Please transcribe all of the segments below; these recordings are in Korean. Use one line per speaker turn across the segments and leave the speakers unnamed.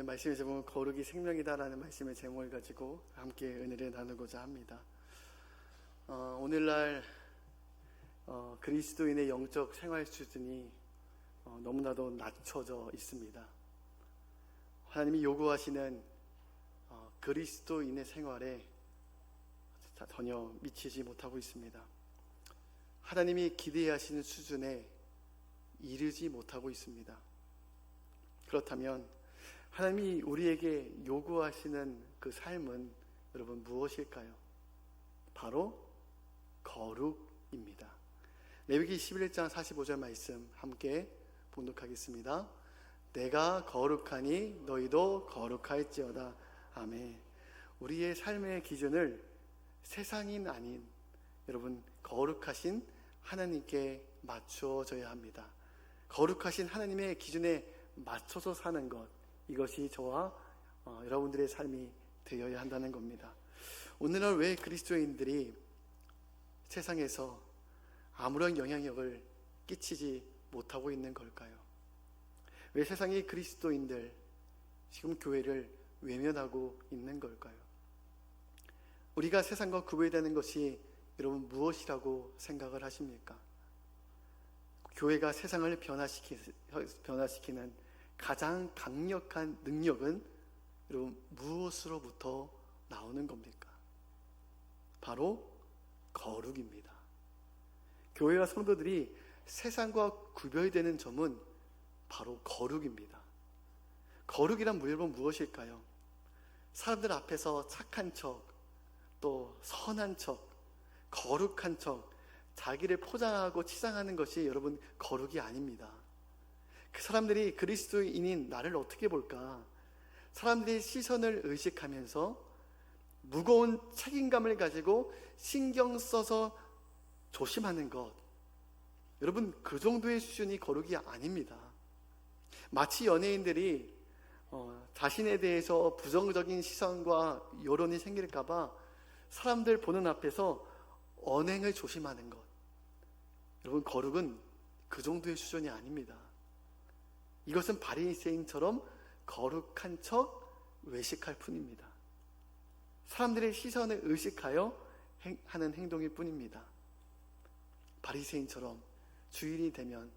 오늘 말씀에 보면 거룩이 생명이다라는 말씀의 제목을 가지고 함께 은혜를 나누고자 합니다. 오늘날 그리스도인의 영적 생활 수준이 너무나도 낮춰져 있습니다. 하나님이 요구하시는 그리스도인의 생활에 전혀 미치지 못하고 있습니다. 하나님이 기대하시는 수준에 이르지 못하고 있습니다. 그렇다면 하나님이 우리에게 요구하시는 그 삶은 여러분 무엇일까요? 바로 거룩입니다. 레위기 11장 45절 말씀 함께 봉독하겠습니다. 내가 거룩하니 너희도 거룩할지어다. 아멘. 우리의 삶의 기준을 세상인 아닌 여러분 거룩하신 하나님께 맞추어져야 합니다. 거룩하신 하나님의 기준에 맞춰서 사는 것, 이것이 저와 여러분들의 삶이 되어야 한다는 겁니다. 오늘날 왜 그리스도인들이 세상에서 아무런 영향력을 끼치지 못하고 있는 걸까요? 왜 세상의 그리스도인들 지금 교회를 외면하고 있는 걸까요? 우리가 세상과 구별되는 것이 여러분 무엇이라고 생각을 하십니까? 교회가 세상을 변화시키는 가장 강력한 능력은 여러분 무엇으로부터 나오는 겁니까? 바로 거룩입니다. 교회와 성도들이 세상과 구별되는 점은 바로 거룩입니다. 거룩이란 여러분 무엇일까요? 사람들 앞에서 착한 척, 또 선한 척, 거룩한 척, 자기를 포장하고 치장하는 것이 여러분 거룩이 아닙니다. 그 사람들이 그리스도인인 나를 어떻게 볼까? 사람들이 시선을 의식하면서 무거운 책임감을 가지고 신경 써서 조심하는 것, 여러분 그 정도의 수준이 거룩이 아닙니다. 마치 연예인들이 자신에 대해서 부정적인 시선과 여론이 생길까봐 사람들 보는 앞에서 언행을 조심하는 것, 여러분 거룩은 그 정도의 수준이 아닙니다. 이것은 바리새인처럼 거룩한 척 외식할 뿐입니다. 사람들의 시선을 의식하여 하는 행동일 뿐입니다. 바리새인처럼 주일이 되면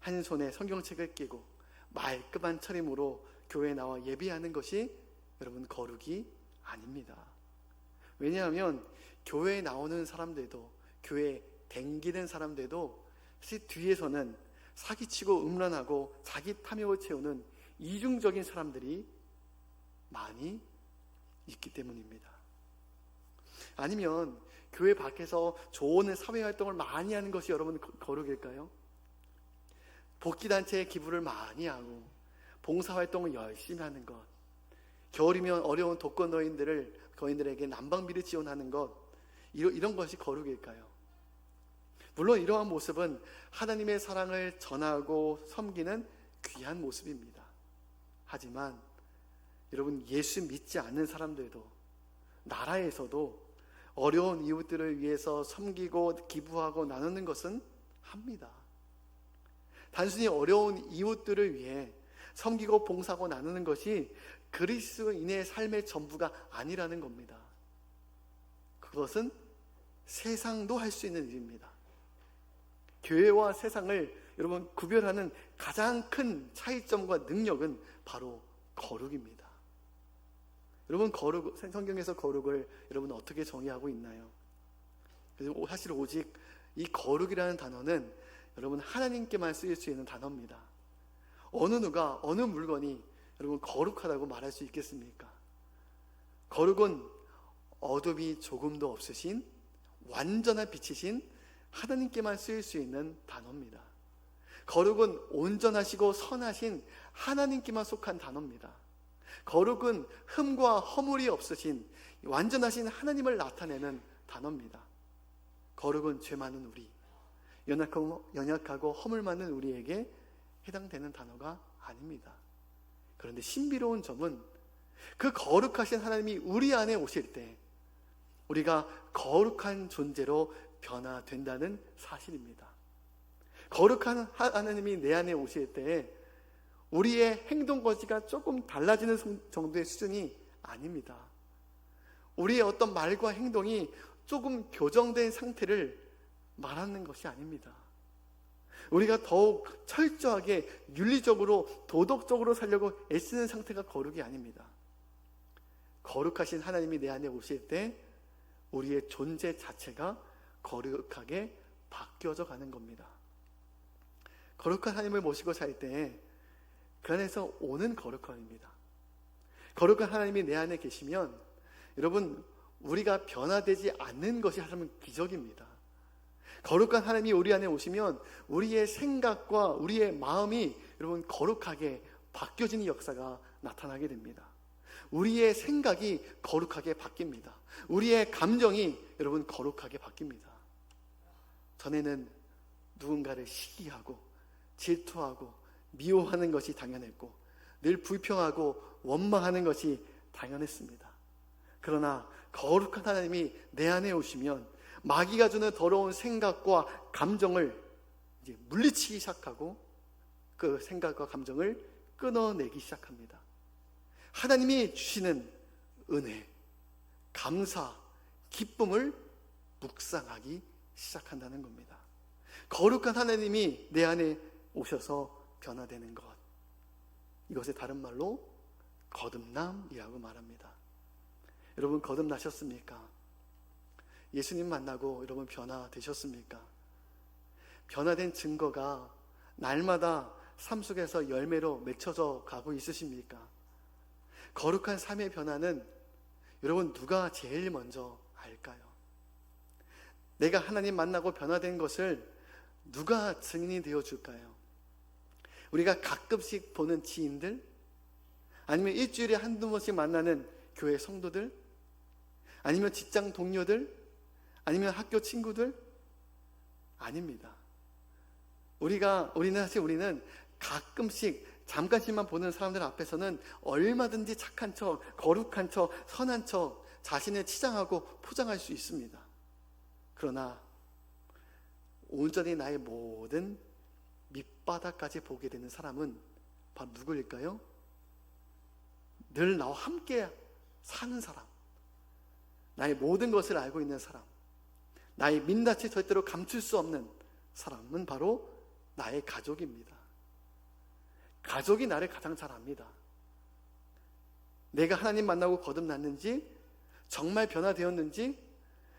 한 손에 성경책을 끼고 말끔한 차림으로 교회에 나와 예배하는 것이 여러분 거룩이 아닙니다. 왜냐하면 교회에 나오는 사람들도, 교회에 댕기는 사람들도 사실 뒤에서는 사기치고 음란하고 자기 탐욕을 채우는 이중적인 사람들이 많이 있기 때문입니다. 아니면 교회 밖에서 좋은 사회활동을 많이 하는 것이 여러분 거룩일까요? 복지단체에 기부를 많이 하고 봉사활동을 열심히 하는 것, 겨울이면 어려운 거인들에게 난방비를 지원하는 것, 이런 것이 거룩일까요? 물론 이러한 모습은 하나님의 사랑을 전하고 섬기는 귀한 모습입니다. 하지만 여러분 예수 믿지 않는 사람들도 나라에서도 어려운 이웃들을 위해서 섬기고 기부하고 나누는 것은 합니다. 단순히 어려운 이웃들을 위해 섬기고 봉사하고 나누는 것이 그리스도인의 삶의 전부가 아니라는 겁니다. 그것은 세상도 할 수 있는 일입니다. 교회와 세상을 여러분 구별하는 가장 큰 차이점과 능력은 바로 거룩입니다. 여러분 성경에서 거룩을 여러분 어떻게 정의하고 있나요? 사실 오직 이 거룩이라는 단어는 여러분 하나님께만 쓰일 수 있는 단어입니다. 어느 물건이 여러분 거룩하다고 말할 수 있겠습니까? 거룩은 어둠이 조금도 없으신 완전한 빛이신 하나님께만 쓰일 수 있는 단어입니다. 거룩은 온전하시고 선하신 하나님께만 속한 단어입니다. 거룩은 흠과 허물이 없으신 완전하신 하나님을 나타내는 단어입니다. 거룩은 죄 많은 우리, 연약하고 허물 많은 우리에게 해당되는 단어가 아닙니다. 그런데 신비로운 점은 그 거룩하신 하나님이 우리 안에 오실 때 우리가 거룩한 존재로 변화된다는 사실입니다. 거룩한 하나님이 내 안에 오실 때 우리의 행동 거지가 조금 달라지는 정도의 수준이 아닙니다. 우리의 어떤 말과 행동이 조금 교정된 상태를 말하는 것이 아닙니다. 우리가 더욱 철저하게 윤리적으로 도덕적으로 살려고 애쓰는 상태가 거룩이 아닙니다. 거룩하신 하나님이 내 안에 오실 때 우리의 존재 자체가 거룩하게 바뀌어져 가는 겁니다. 거룩한 하나님을 모시고 살 때 그 안에서 오는 거룩함입니다. 거룩한 하나님이 내 안에 계시면 여러분, 우리가 변화되지 않는 것이 하나님은 기적입니다. 거룩한 하나님이 우리 안에 오시면 우리의 생각과 우리의 마음이 여러분 거룩하게 바뀌어지는 역사가 나타나게 됩니다. 우리의 생각이 거룩하게 바뀝니다. 우리의 감정이 여러분 거룩하게 바뀝니다. 전에는 누군가를 시기하고 질투하고 미워하는 것이 당연했고 늘 불평하고 원망하는 것이 당연했습니다. 그러나 거룩한 하나님이 내 안에 오시면 마귀가 주는 더러운 생각과 감정을 이제 물리치기 시작하고 그 생각과 감정을 끊어내기 시작합니다. 하나님이 주시는 은혜, 감사, 기쁨을 묵상하기 시작한다는 겁니다. 거룩한 하나님이 내 안에 오셔서 변화되는 것, 이것의 다른 말로 거듭남이라고 말합니다. 여러분, 거듭나셨습니까? 예수님 만나고 여러분 변화되셨습니까? 변화된 증거가 날마다 삶 속에서 열매로 맺혀져 가고 있으십니까? 거룩한 삶의 변화는 여러분 누가 제일 먼저 알까요? 내가 하나님 만나고 변화된 것을 누가 증인이 되어줄까요? 우리가 가끔씩 보는 지인들? 아니면 일주일에 한두 번씩 만나는 교회 성도들? 아니면 직장 동료들? 아니면 학교 친구들? 아닙니다. 우리는 가끔씩 잠깐씩만 보는 사람들 앞에서는 얼마든지 착한 척, 거룩한 척, 선한 척 자신을 치장하고 포장할 수 있습니다. 그러나 온전히 나의 모든 밑바닥까지 보게 되는 사람은 바로 누구일까요? 늘 나와 함께 사는 사람, 나의 모든 것을 알고 있는 사람, 나의 민낯이 절대로 감출 수 없는 사람은 바로 나의 가족입니다. 가족이 나를 가장 잘 압니다. 내가 하나님 만나고 거듭났는지, 정말 변화되었는지,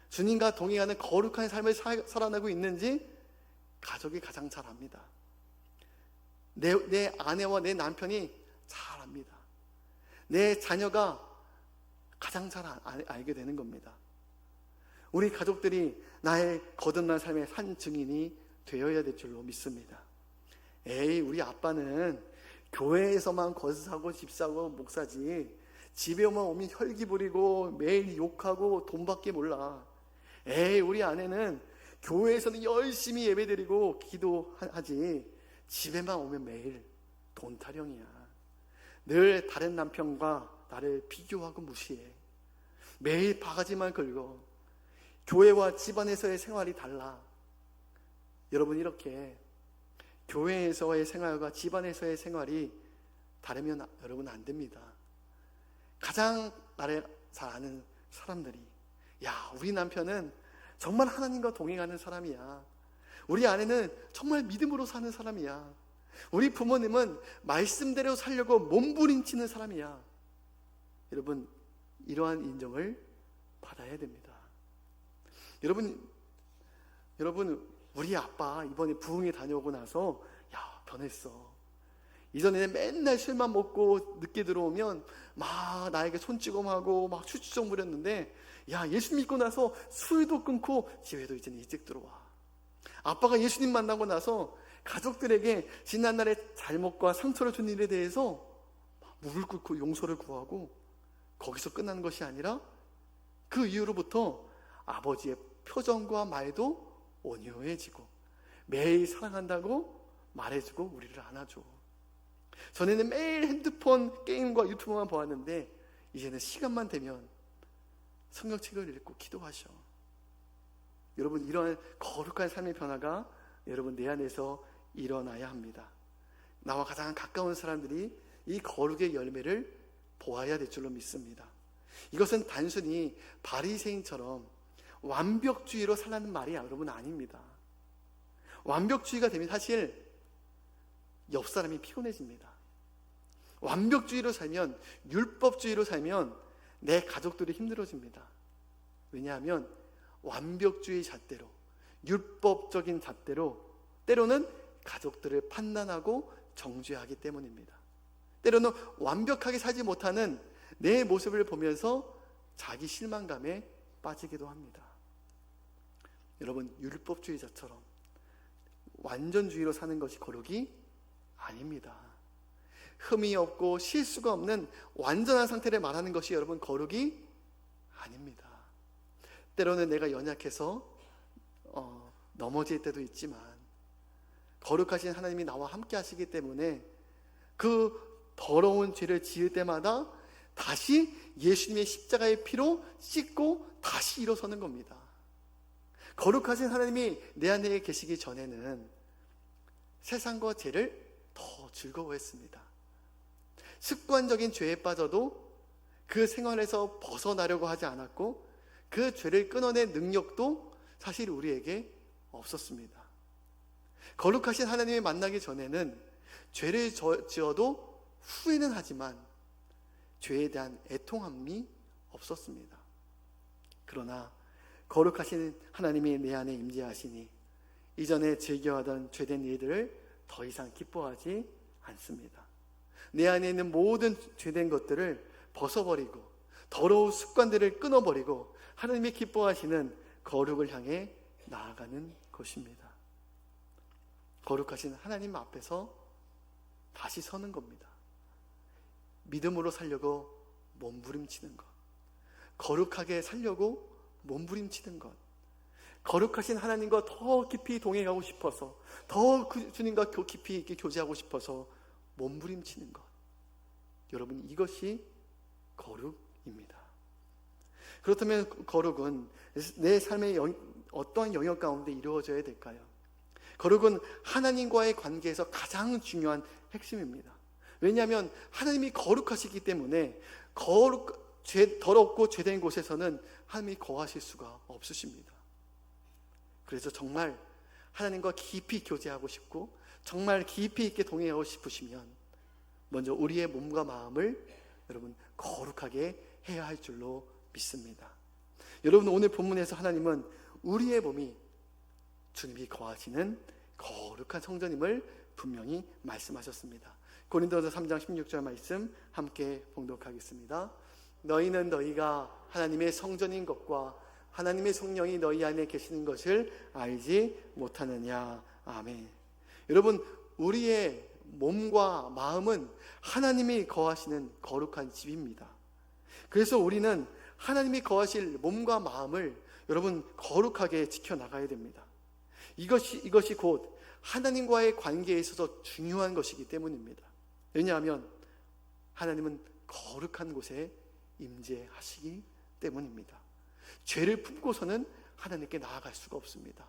주님과 동행하는 거룩한 삶을 살아나고 있는지 가족이 가장 잘 압니다. 내 아내와 내 남편이 잘 압니다. 내 자녀가 가장 잘 알게 되는 겁니다. 우리 가족들이 나의 거듭난 삶의 산 증인이 되어야 될 줄로 믿습니다. 에이, 우리 아빠는 교회에서만 거사고 집사고 목사지 집에 오면 혈기 부리고 매일 욕하고 돈밖에 몰라. 에이, 우리 아내는 교회에서는 열심히 예배드리고 기도하지 집에만 오면 매일 돈 타령이야. 늘 다른 남편과 나를 비교하고 무시해. 매일 바가지만 긁어. 교회와 집안에서의 생활이 달라. 여러분, 이렇게 교회에서의 생활과 집안에서의 생활이 다르면 여러분 안 됩니다. 가장 나를 잘 아는 사람들이, 야, 우리 남편은 정말 하나님과 동행하는 사람이야. 우리 아내는 정말 믿음으로 사는 사람이야. 우리 부모님은 말씀대로 살려고 몸부림치는 사람이야. 여러분, 이러한 인정을 받아야 됩니다. 여러분, 우리 아빠 이번에 부흥회 다녀오고 나서 야, 변했어. 이전에는 맨날 술만 먹고 늦게 들어오면 막 나에게 손찌검하고 막 추추정 부렸는데, 야, 예수 믿고 나서 술도 끊고 집에도 이제는 일찍 들어와. 아빠가 예수님 만나고 나서 가족들에게 지난날의 잘못과 상처를 준 일에 대해서 무릎 꿇고 용서를 구하고, 거기서 끝나는 것이 아니라 그 이후로부터 아버지의 표정과 말도 온유해지고 매일 사랑한다고 말해주고 우리를 안아줘. 전에는 매일 핸드폰 게임과 유튜브만 보았는데 이제는 시간만 되면 성경책을 읽고 기도하셔. 여러분, 이러한 거룩한 삶의 변화가 여러분 내 안에서 일어나야 합니다. 나와 가장 가까운 사람들이 이 거룩의 열매를 보아야 될 줄로 믿습니다. 이것은 단순히 바리새인처럼 완벽주의로 살라는 말이 여러분 아닙니다. 완벽주의가 되면 사실 옆 사람이 피곤해집니다. 완벽주의로 살면, 율법주의로 살면 내 가족들이 힘들어집니다. 왜냐하면 완벽주의 잣대로, 율법적인 잣대로 때로는 가족들을 판단하고 정죄하기 때문입니다. 때로는 완벽하게 살지 못하는 내 모습을 보면서 자기 실망감에 빠지기도 합니다. 여러분, 율법주의자처럼 완전주의로 사는 것이 거룩이 아닙니다. 흠이 없고 실수가 없는 완전한 상태를 말하는 것이 여러분 거룩이 아닙니다. 때로는 내가 연약해서 넘어질 때도 있지만 거룩하신 하나님이 나와 함께 하시기 때문에 그 더러운 죄를 지을 때마다 다시 예수님의 십자가의 피로 씻고 다시 일어서는 겁니다. 거룩하신 하나님이 내 안에 계시기 전에는 세상과 죄를 더 즐거워했습니다. 습관적인 죄에 빠져도 그 생활에서 벗어나려고 하지 않았고 그 죄를 끊어낼 능력도 사실 우리에게 없었습니다. 거룩하신 하나님을 만나기 전에는 죄를 지어도 후회는 하지만 죄에 대한 애통함이 없었습니다. 그러나 거룩하신 하나님이 내 안에 임재하시니 이전에 즐겨하던 죄된 일들을 더 이상 기뻐하지 않습니다. 내 안에 있는 모든 죄된 것들을 벗어버리고 더러운 습관들을 끊어버리고 하나님이 기뻐하시는 거룩을 향해 나아가는 것입니다. 거룩하신 하나님 앞에서 다시 서는 겁니다. 믿음으로 살려고 몸부림치는 것, 거룩하게 살려고 몸부림치는 것, 거룩하신 하나님과 더 깊이 동행하고 싶어서, 더 주님과 깊이 있게 교제하고 싶어서 몸부림치는 것, 여러분 이것이 거룩입니다. 그렇다면 거룩은 내 삶의 어떠한 영역 가운데 이루어져야 될까요? 거룩은 하나님과의 관계에서 가장 중요한 핵심입니다. 왜냐하면 하나님이 거룩하시기 때문에 더럽고 죄된 곳에서는 하나님이 거하실 수가 없으십니다. 그래서 정말 하나님과 깊이 교제하고 싶고 정말 깊이 있게 동행하고 싶으시면 먼저 우리의 몸과 마음을 여러분 거룩하게 해야 할 줄로 믿습니다. 여러분, 오늘 본문에서 하나님은 우리의 몸이 주님이 거하시는 거룩한 성전임을 분명히 말씀하셨습니다. 고린도서 3장 16절 말씀 함께 봉독하겠습니다. 너희는 너희가 하나님의 성전인 것과 하나님의 성령이 너희 안에 계시는 것을 알지 못하느냐. 아멘. 여러분, 우리의 몸과 마음은 하나님이 거하시는 거룩한 집입니다. 그래서 우리는 하나님이 거하실 몸과 마음을 여러분 거룩하게 지켜나가야 됩니다. 이것이 곧 하나님과의 관계에 있어서 중요한 것이기 때문입니다. 왜냐하면 하나님은 거룩한 곳에 임재하시기 때문입니다. 죄를 품고서는 하나님께 나아갈 수가 없습니다.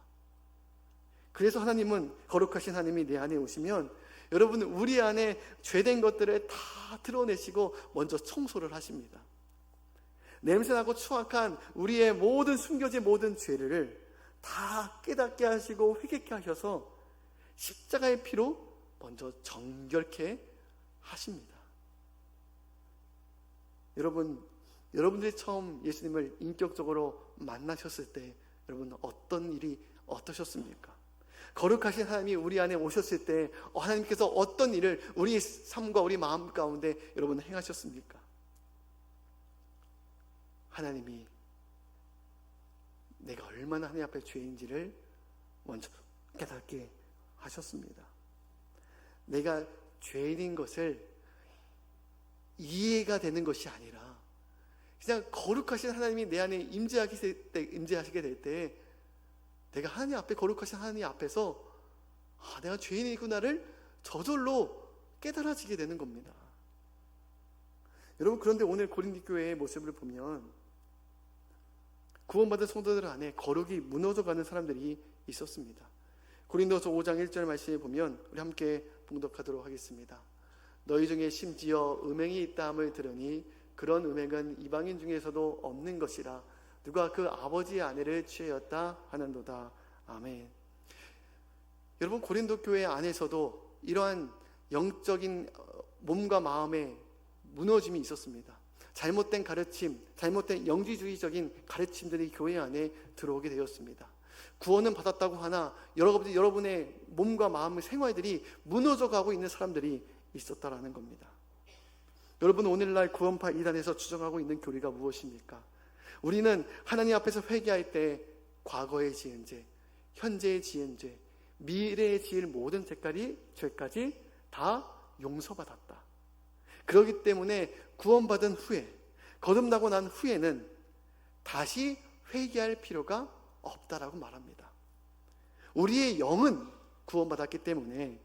그래서 하나님은, 거룩하신 하나님이 내 안에 오시면 여러분 우리 안에 죄된 것들을 다 드러내시고 먼저 청소를 하십니다. 냄새나고 추악한 우리의 모든 숨겨진 모든 죄를 다 깨닫게 하시고 회개케 하셔서 십자가의 피로 먼저 정결케 하십니다. 여러분들이 처음 예수님을 인격적으로 만나셨을 때 여러분 어떤 일이 어떠셨습니까? 거룩하신 하나님이 우리 안에 오셨을 때 하나님께서 어떤 일을 우리 삶과 우리 마음 가운데 여러분 행하셨습니까? 하나님이 내가 얼마나 하나님 앞에 죄인지를 먼저 깨닫게 하셨습니다. 내가 죄인인 것을 이해가 되는 것이 아니라 그냥 거룩하신 하나님이 내 안에 임재하시게 될 때 내가 하나님 앞에, 거룩하신 하나님 앞에서 내가 죄인이구나를 저절로 깨달아지게 되는 겁니다. 여러분, 그런데 오늘 고린도 교회의 모습을 보면 구원받은 성도들 안에 거룩이 무너져가는 사람들이 있었습니다. 고린도서 5장 1절 말씀에 보면 우리 함께 봉독하도록 하겠습니다. 너희 중에 심지어 음행이 있다함을 들으니 그런 음행은 이방인 중에서도 없는 것이라. 누가 그 아버지의 아내를 취하였다 하는도다. 아멘. 여러분, 고린도 교회 안에서도 이러한 영적인 몸과 마음의 무너짐이 있었습니다. 잘못된 가르침, 잘못된 영지주의적인 가르침들이 교회 안에 들어오게 되었습니다. 구원은 받았다고 하나 여러분의 몸과 마음의 생활들이 무너져가고 있는 사람들이 있었다라는 겁니다. 여러분, 오늘날 구원파 이단에서 주장하고 있는 교리가 무엇입니까? 우리는 하나님 앞에서 회개할 때 과거에 지은 죄, 현재에 지은 죄, 미래에 지을 모든 죄까지 다 용서받았다. 그렇기 때문에 구원받은 후에, 거듭나고 난 후에는 다시 회개할 필요가 없다라고 말합니다. 우리의 영은 구원받았기 때문에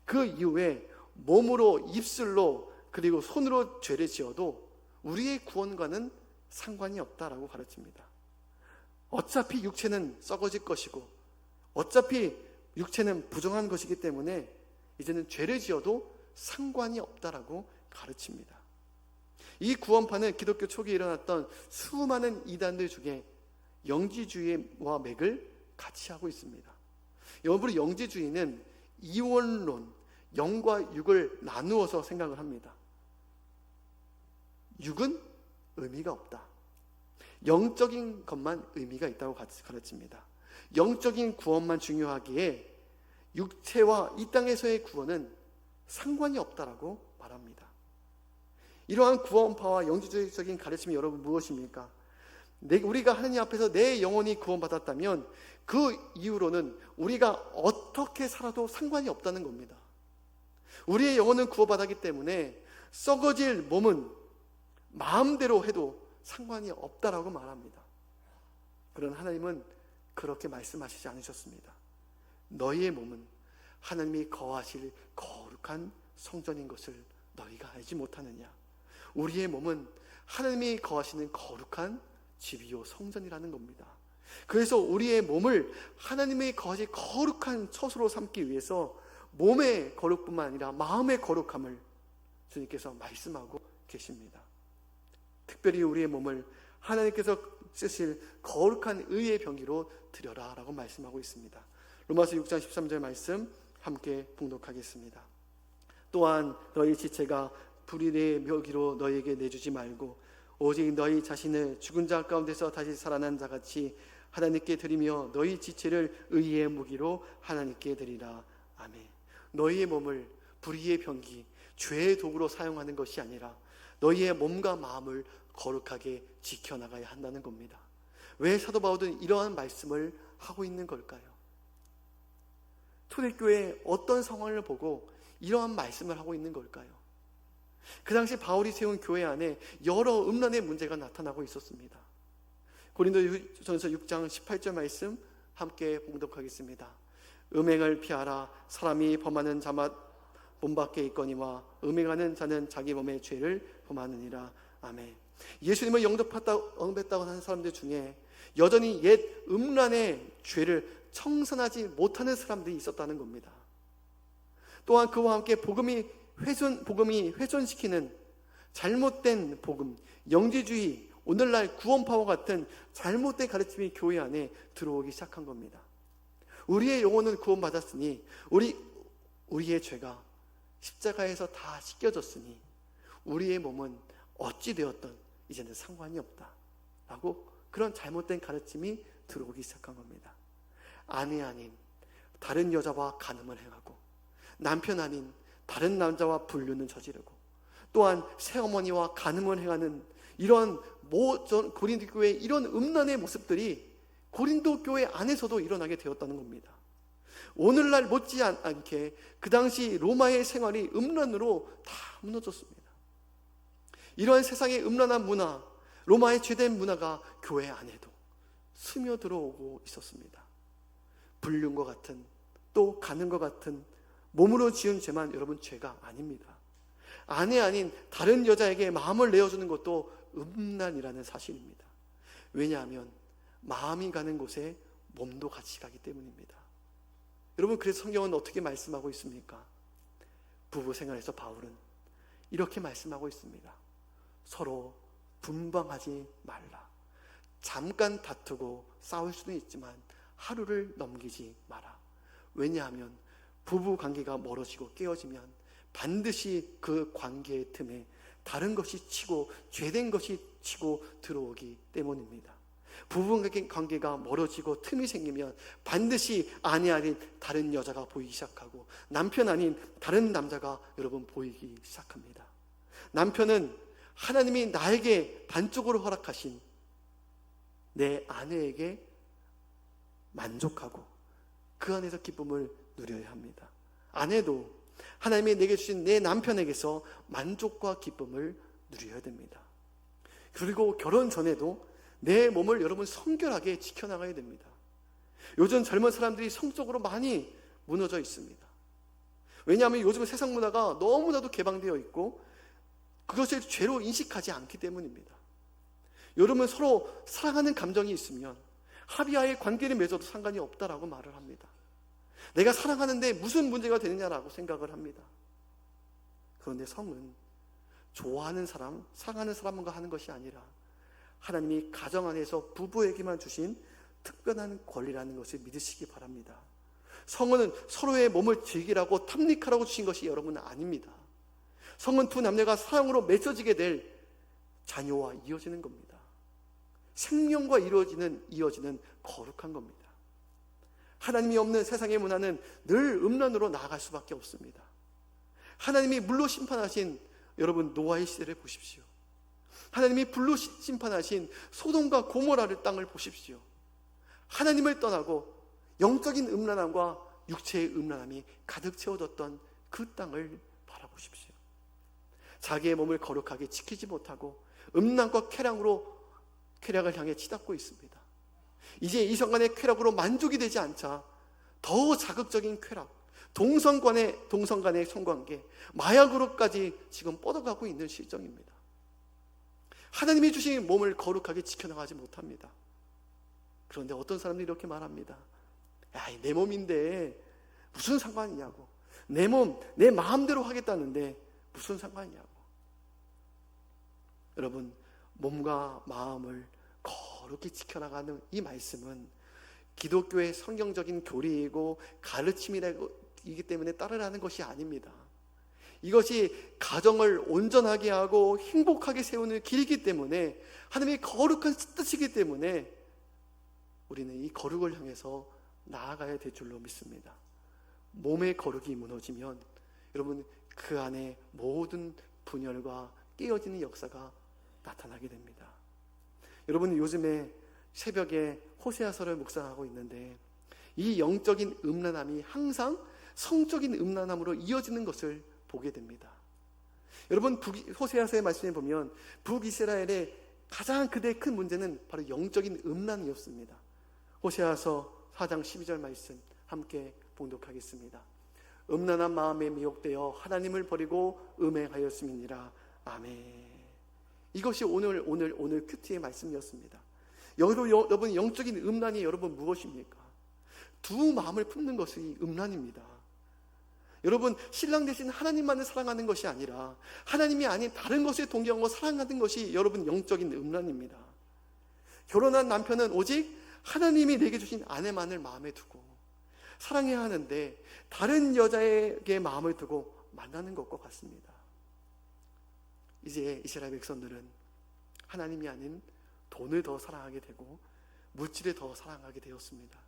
그 이후에 몸으로, 입술로, 그리고 손으로 죄를 지어도 우리의 구원과는 상관이 없다라고 가르칩니다. 어차피 육체는 썩어질 것이고 어차피 육체는 부정한 것이기 때문에 이제는 죄를 지어도 상관이 없다라고 가르칩니다. 이 구원파는 기독교 초기에 일어났던 수많은 이단들 중에 영지주의와 맥을 같이 하고 있습니다. 여러분, 영지주의는 이원론, 영과 육을 나누어서 생각을 합니다. 육은 의미가 없다. 영적인 것만 의미가 있다고 가르칩니다. 영적인 구원만 중요하기에 육체와 이 땅에서의 구원은 상관이 없다라고 말합니다. 이러한 구원파와 영지주의적인 가르침이 여러분 무엇입니까? 우리가 하나님 앞에서 내 영혼이 구원받았다면 그 이후로는 우리가 어떻게 살아도 상관이 없다는 겁니다. 우리의 영혼은 구원받았기 때문에 썩어질 몸은 마음대로 해도 상관이 없다라고 말합니다. 그러나 하나님은 그렇게 말씀하시지 않으셨습니다. 너희의 몸은 하나님이 거하실 거룩한 성전인 것을 너희가 알지 못하느냐? 우리의 몸은 하나님이 거하시는 거룩한 집이요 성전이라는 겁니다. 그래서 우리의 몸을 하나님의 거하실 거룩한 처소로 삼기 위해서 몸의 거룩뿐만 아니라 마음의 거룩함을 주님께서 말씀하고 계십니다. 특별히 우리의 몸을 하나님께서 쓰실 거룩한 의의 병기로 드려라 라고 말씀하고 있습니다. 로마서 6장 13절 말씀 함께 봉독하겠습니다. 또한 너희 지체가 불의의 묘기로 너희에게 내주지 말고 오직 너희 자신을 죽은 자 가운데서 다시 살아난 자같이 하나님께 드리며 너희 지체를 의의 무기로 하나님께 드리라. 아멘. 너희의 몸을 불의의 병기, 죄의 도구로 사용하는 것이 아니라 너희의 몸과 마음을 거룩하게 지켜나가야 한다는 겁니다. 왜 사도 바울은 이러한 말씀을 하고 있는 걸까요? 초대교회의 어떤 상황을 보고 이러한 말씀을 하고 있는 걸까요? 그 당시 바울이 세운 교회 안에 여러 음란의 문제가 나타나고 있었습니다. 고린도전서 6장 18절 말씀 함께 봉독하겠습니다. 음행을 피하라. 사람이 범하는 자만 몸 밖에 있거니와 음행하는 자는 자기 몸의 죄를 범하느니라. 아멘. 예수님을 영접했다고 하는 사람들 중에 여전히 옛 음란의 죄를 청산하지 못하는 사람들이 있었다는 겁니다. 또한 그와 함께 복음이 훼손시키는 잘못된 복음, 영지주의, 오늘날 구원파와 같은 잘못된 가르침이 교회 안에 들어오기 시작한 겁니다. 우리의 영혼은 구원받았으니 우리의 죄가 십자가에서 다 씻겨졌으니 우리의 몸은 어찌 되었든 이제는 상관이 없다 라고 그런 잘못된 가르침이 들어오기 시작한 겁니다. 아내 아닌 다른 여자와 간음을 행하고 남편 아닌 다른 남자와 불륜을 저지르고 또한 새어머니와 간음을 행하는 이런 고린도 교회의 이런 음란의 모습들이 고린도 교회 안에서도 일어나게 되었다는 겁니다. 오늘날 못지않게 그 당시 로마의 생활이 음란으로 다 무너졌습니다. 이러한 세상의 음란한 문화, 로마의 죄된 문화가 교회 안에도 스며들어오고 있었습니다. 불륜과 같은 또 간음과 같은 몸으로 지은 죄만 여러분 죄가 아닙니다. 아내 아닌 다른 여자에게 마음을 내어주는 것도 음란이라는 사실입니다. 왜냐하면 마음이 가는 곳에 몸도 같이 가기 때문입니다. 여러분, 그래서 성경은 어떻게 말씀하고 있습니까? 부부 생활에서 바울은 이렇게 말씀하고 있습니다. 서로 분방하지 말라. 잠깐 다투고 싸울 수는 있지만 하루를 넘기지 마라. 왜냐하면 부부 관계가 멀어지고 깨어지면 반드시 그 관계의 틈에 다른 것이 치고 죄된 것이 치고 들어오기 때문입니다. 부부 관계가 멀어지고 틈이 생기면 반드시 아내 아닌 다른 여자가 보이기 시작하고 남편 아닌 다른 남자가 여러분 보이기 시작합니다. 남편은 하나님이 나에게 반쪽으로 허락하신 내 아내에게 만족하고 그 안에서 기쁨을 누려야 합니다. 아내도 하나님이 내게 주신 내 남편에게서 만족과 기쁨을 누려야 됩니다. 그리고 결혼 전에도 내 몸을 여러분 성결하게 지켜나가야 됩니다. 요즘 젊은 사람들이 성적으로 많이 무너져 있습니다. 왜냐하면 요즘 세상 문화가 너무나도 개방되어 있고 그것을 죄로 인식하지 않기 때문입니다. 여러분 서로 사랑하는 감정이 있으면 합의하에 관계를 맺어도 상관이 없다라고 말을 합니다. 내가 사랑하는데 무슨 문제가 되느냐라고 생각을 합니다. 그런데 성은 좋아하는 사람, 사랑하는 사람과 하는 것이 아니라 하나님이 가정 안에서 부부에게만 주신 특별한 권리라는 것을 믿으시기 바랍니다. 성은 서로의 몸을 즐기라고 탐닉하라고 주신 것이 여러분은 아닙니다. 성은 두 남녀가 사랑으로 맺어지게 될 자녀와 이어지는 겁니다. 생명과 이어지는 거룩한 겁니다. 하나님이 없는 세상의 문화는 늘 음란으로 나아갈 수밖에 없습니다. 하나님이 물로 심판하신 여러분 노아의 시대를 보십시오. 하나님이 불로 심판하신 소돔과 고모라를 땅을 보십시오. 하나님을 떠나고 영적인 음란함과 육체의 음란함이 가득 채워졌던 그 땅을 바라보십시오. 자기의 몸을 거룩하게 지키지 못하고 음란과 쾌락을 향해 치닫고 있습니다. 이제 이성간의 쾌락으로 만족이 되지 않자 더 자극적인 쾌락, 동성 간의 성관계, 마약으로까지 지금 뻗어가고 있는 실정입니다. 하나님이 주신 몸을 거룩하게 지켜나가지 못합니다. 그런데 어떤 사람들이 이렇게 말합니다. 야, 내 몸인데 무슨 상관이냐고. 내 몸, 내 마음대로 하겠다는데 무슨 상관이냐고. 여러분, 몸과 마음을 거룩히 지켜나가는 이 말씀은 기독교의 성경적인 교리이고 가르침이기 때문에 따르라는 것이 아닙니다. 이것이 가정을 온전하게 하고 행복하게 세우는 길이기 때문에 하나님의 거룩한 뜻이기 때문에 우리는 이 거룩을 향해서 나아가야 될 줄로 믿습니다. 몸의 거룩이 무너지면 여러분 그 안에 모든 분열과 깨어지는 역사가 나타나게 됩니다. 여러분 요즘에 새벽에 호세아서를 묵상하고 있는데 이 영적인 음란함이 항상 성적인 음란함으로 이어지는 것을 보게 됩니다. 여러분 호세아서의 말씀에 보면 북이스라엘의 가장 그대의 큰 문제는 바로 영적인 음란이었습니다. 호세아서 4장 12절 말씀 함께 봉독하겠습니다. 음란한 마음에 미혹되어 하나님을 버리고 음행하였음이니라. 아멘. 이것이 오늘 큐티의 말씀이었습니다. 여러분 영적인 음란이 여러분 무엇입니까? 두 마음을 품는 것이 음란입니다. 여러분 신랑 대신 하나님만을 사랑하는 것이 아니라 하나님이 아닌 다른 것을 동경하고 사랑하는 것이 여러분 영적인 음란입니다. 결혼한 남편은 오직 하나님이 내게 주신 아내만을 마음에 두고 사랑해야 하는데 다른 여자에게 마음을 두고 만나는 것과 같습니다. 이제 이스라엘 백성들은 하나님이 아닌 돈을 더 사랑하게 되고 물질을 더 사랑하게 되었습니다.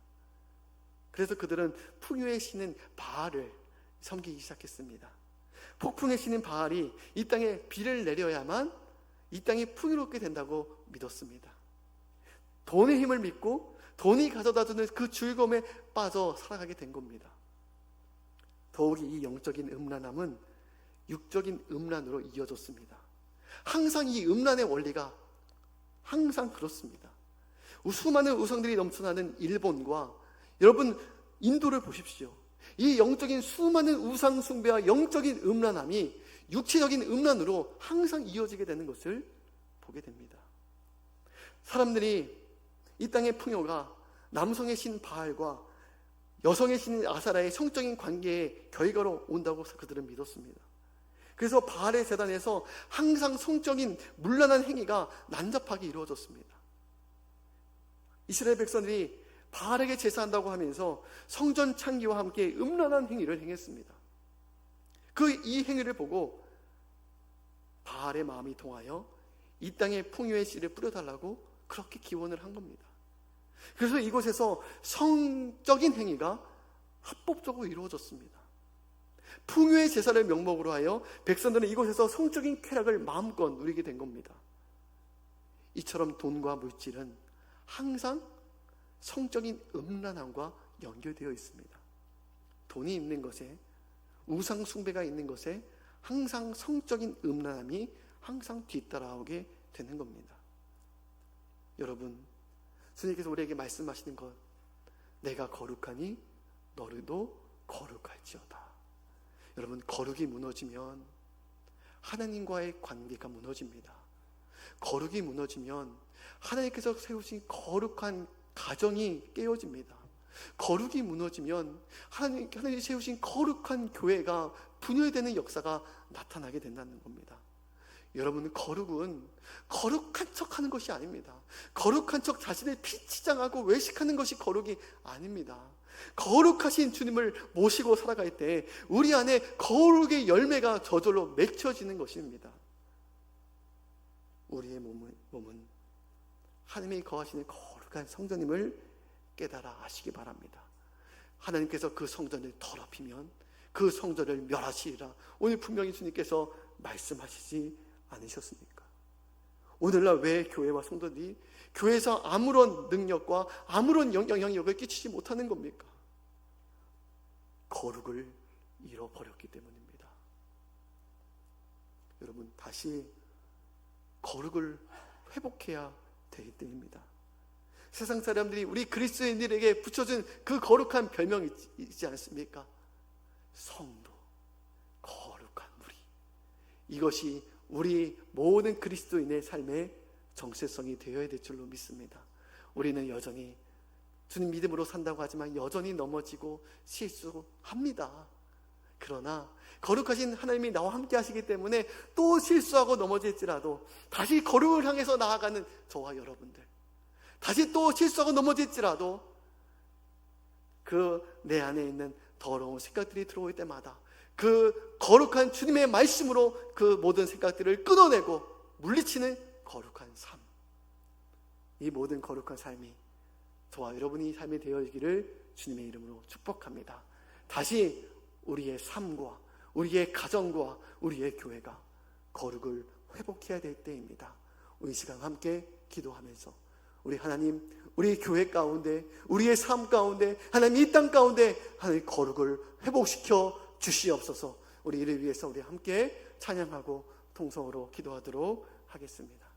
그래서 그들은 풍요의 신인 바알을 섬기기 시작했습니다. 폭풍의 신인 바알이 이 땅에 비를 내려야만 이 땅이 풍요롭게 된다고 믿었습니다. 돈의 힘을 믿고 돈이 가져다주는 그 즐거움에 빠져 살아가게 된 겁니다. 더욱이 이 영적인 음란함은 육적인 음란으로 이어졌습니다. 항상 이 음란의 원리가 항상 그렇습니다. 수많은 우상들이 넘쳐나는 일본과 여러분 인도를 보십시오. 이 영적인 수많은 우상 숭배와 영적인 음란함이 육체적인 음란으로 항상 이어지게 되는 것을 보게 됩니다. 사람들이 이 땅의 풍요가 남성의 신 바알과 여성의 신인 아사라의 성적인 관계의 결과로 온다고 그들은 믿었습니다. 그래서 바알의 제단에서 항상 성적인 문란한 행위가 난잡하게 이루어졌습니다. 이스라엘 백성들이 바알에게 제사한다고 하면서 성전 창기와 함께 음란한 행위를 행했습니다. 이 행위를 보고 바알의 마음이 통하여 이 땅에 풍요의 씨를 뿌려달라고 그렇게 기원을 한 겁니다. 그래서 이곳에서 성적인 행위가 합법적으로 이루어졌습니다. 풍요의 제사를 명목으로 하여 백성들은 이곳에서 성적인 쾌락을 마음껏 누리게 된 겁니다. 이처럼 돈과 물질은 항상 성적인 음란함과 연결되어 있습니다. 돈이 있는 것에, 우상 숭배가 있는 것에 항상 성적인 음란함이 항상 뒤따라오게 되는 겁니다. 여러분, 주님께서 우리에게 말씀하시는 것, 내가 거룩하니 너희도 거룩할지어다. 여러분, 거룩이 무너지면 하나님과의 관계가 무너집니다. 거룩이 무너지면 하나님께서 세우신 거룩한 가정이 깨어집니다. 거룩이 무너지면 하나님이 세우신 거룩한 교회가 분열되는 역사가 나타나게 된다는 겁니다. 여러분, 거룩은 거룩한 척하는 것이 아닙니다. 거룩한 척 자신을 피치장하고 외식하는 것이 거룩이 아닙니다. 거룩하신 주님을 모시고 살아갈 때 우리 안에 거룩의 열매가 저절로 맺혀지는 것입니다. 우리의 몸은 하나님이 거하시는 거룩한 성전임을 깨달아 아시기 바랍니다. 하나님께서 그 성전을 더럽히면 그 성전을 멸하시리라. 오늘 분명히 주님께서 말씀하시지 않으셨습니까? 오늘날 왜 교회와 성도들이 교회에서 아무런 능력과 아무런 영향력을 끼치지 못하는 겁니까? 거룩을 잃어버렸기 때문입니다. 여러분, 다시 거룩을 회복해야 될 때입니다. 세상 사람들이 우리 그리스도인들에게 붙여준 그 거룩한 별명이 있지 않습니까? 성도, 거룩한 무리. 이것이 우리 모든 그리스도인의 삶의 정체성이 되어야 될 줄로 믿습니다. 우리는 여전히 주님 믿음으로 산다고 하지만 여전히 넘어지고 실수합니다. 그러나 거룩하신 하나님이 나와 함께 하시기 때문에 또 실수하고 넘어질지라도 다시 거룩을 향해서 나아가는 저와 여러분들, 다시 또 실수하고 넘어질지라도 그 내 안에 있는 더러운 생각들이 들어올 때마다 그 거룩한 주님의 말씀으로 그 모든 생각들을 끊어내고 물리치는 거룩한 삶, 이 모든 거룩한 삶이 저와 여러분이 삶이 되어지기를 주님의 이름으로 축복합니다. 다시 우리의 삶과 우리의 가정과 우리의 교회가 거룩을 회복해야 될 때입니다. 우리 시간 함께 기도하면서 우리 하나님, 우리 교회 가운데, 우리의 삶 가운데, 하나님 이 땅 가운데 하나님 거룩을 회복시켜 주시옵소서. 우리 이를 위해서 우리 함께 찬양하고 통성으로 기도하도록 하겠습니다.